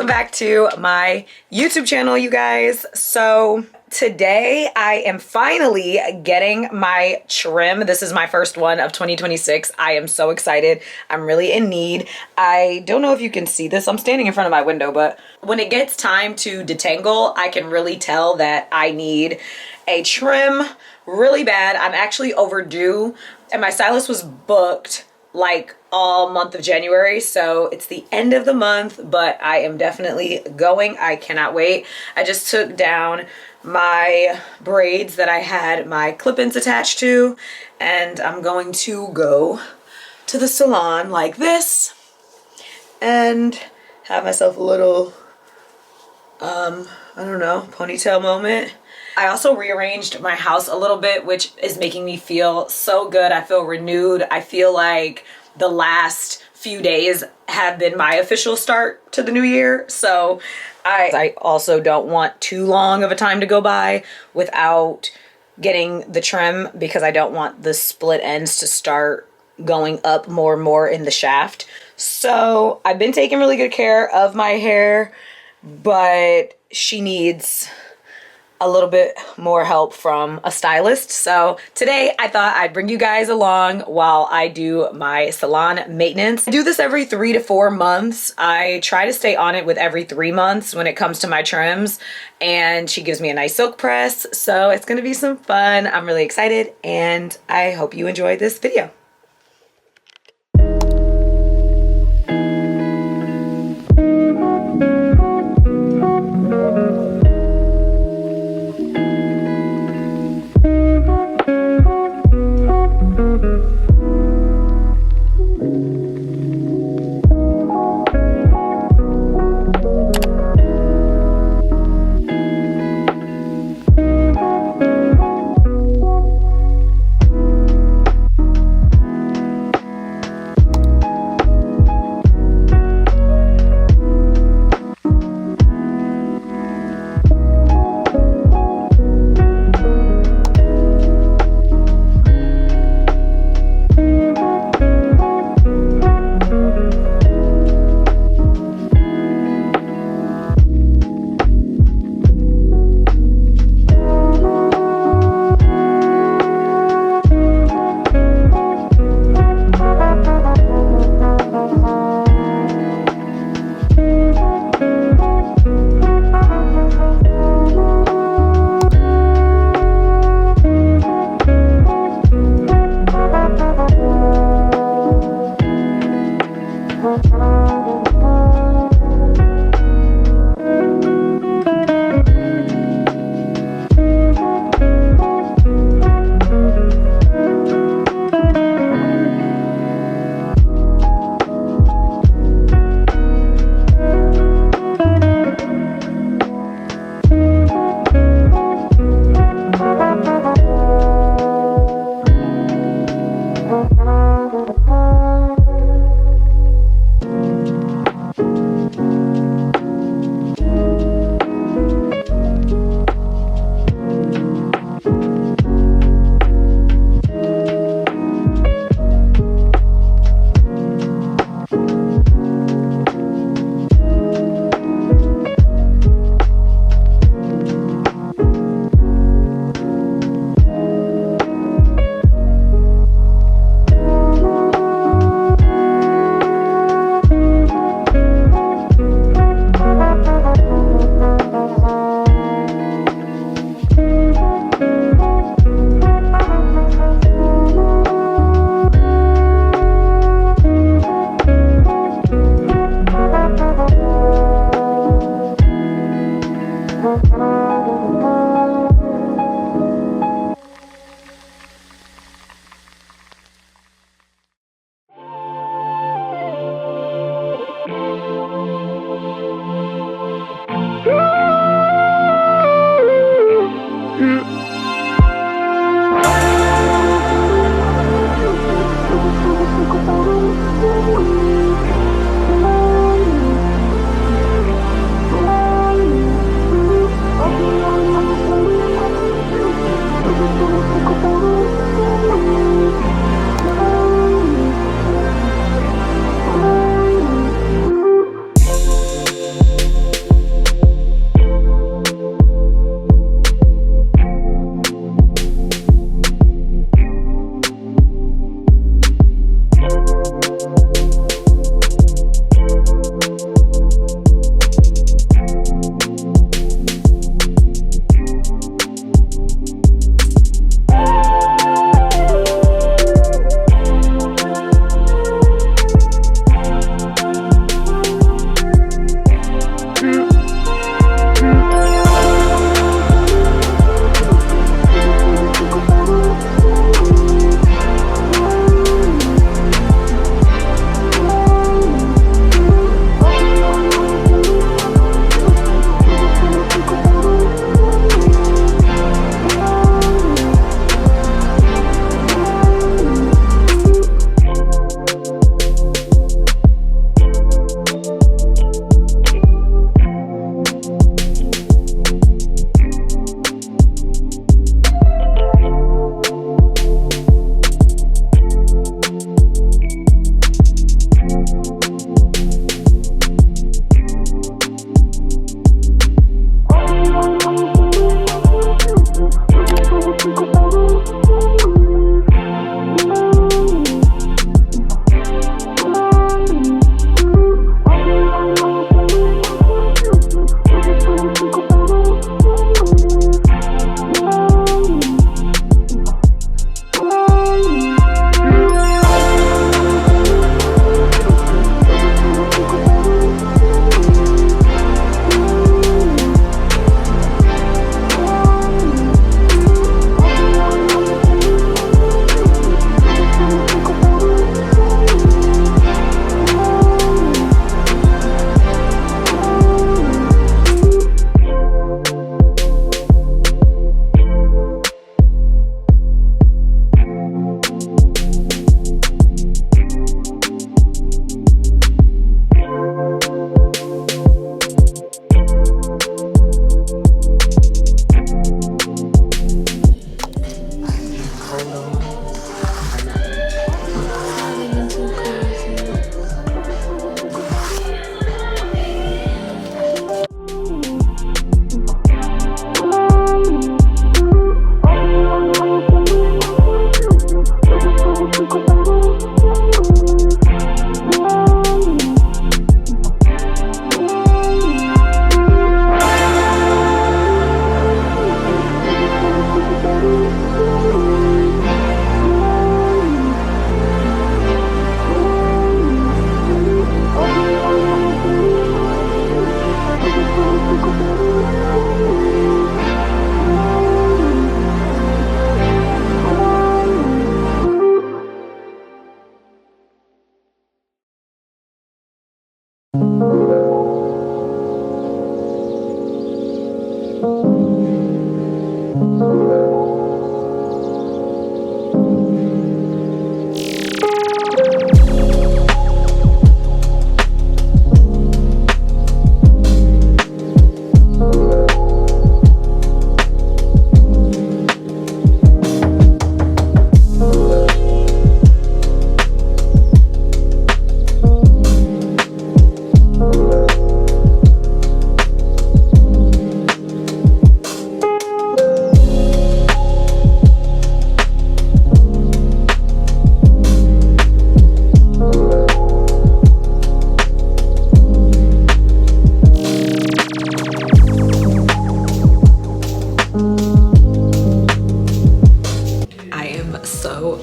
welcome back to my YouTube channel, you guys. So today I am finally getting my trim. This is my first one of 2026. I am so excited. I'm really in need. I don't know if you can see this. I'm standing in front of my window, but when it gets time to detangle, I can really tell that I need a trim really bad. I'm actually overdue, and my stylist was booked like all month of January, so it's the end of the month, but I am definitely going. I cannot wait. I just took down my braids that I had my clip-ins attached to, and I'm going to go to the salon like this and have myself a little I don't know, ponytail moment. I also rearranged my house a little bit, which is making me feel so good. I feel renewed. I feel like the last few days have been my official start to the new year. So I also don't want too long of a time to go by without getting the trim, because I don't want the split ends to start going up more and more in the shaft. So I've been taking really good care of my hair, but she needs a little bit more help from a stylist. So today I thought I'd bring you guys along while I do my salon maintenance. I do this every 3 to 4 months. I try to stay on it with every 3 months when it comes to my trims, and she gives me a nice silk press. So it's gonna be some fun. I'm really excited, and I hope you enjoy this video.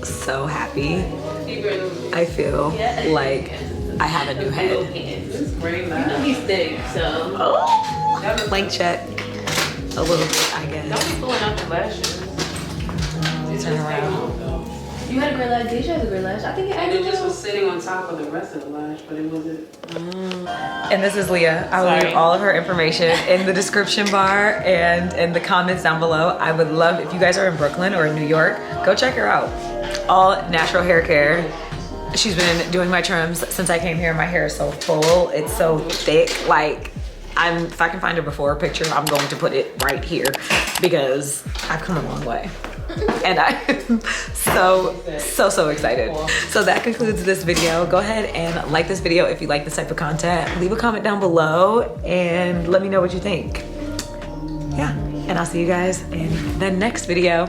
so happy. I feel like I have a new head. You know he's thick, so. Oh, blank check. A little bit, I guess. Don't be pulling out the lashes. Turn around. You had a great lash. Did you have a great lash? I think And it just was sitting on top of the rest of the lash, but it wasn't. And this is Leah. I will leave all of her information in the description bar and in the comments down below. I would love, if you guys are in Brooklyn or in New York, go check her out. All natural hair care. She's been doing my trims since I came here. My hair is so full. It's so thick. Like, if I can find a before picture, I'm going to put it right here because I've come a long way. And I'm so excited. So that concludes this video. Go ahead and like this video if you like this type of content. Leave a comment down below and let me know what you think. Yeah, and I'll see you guys in the next video.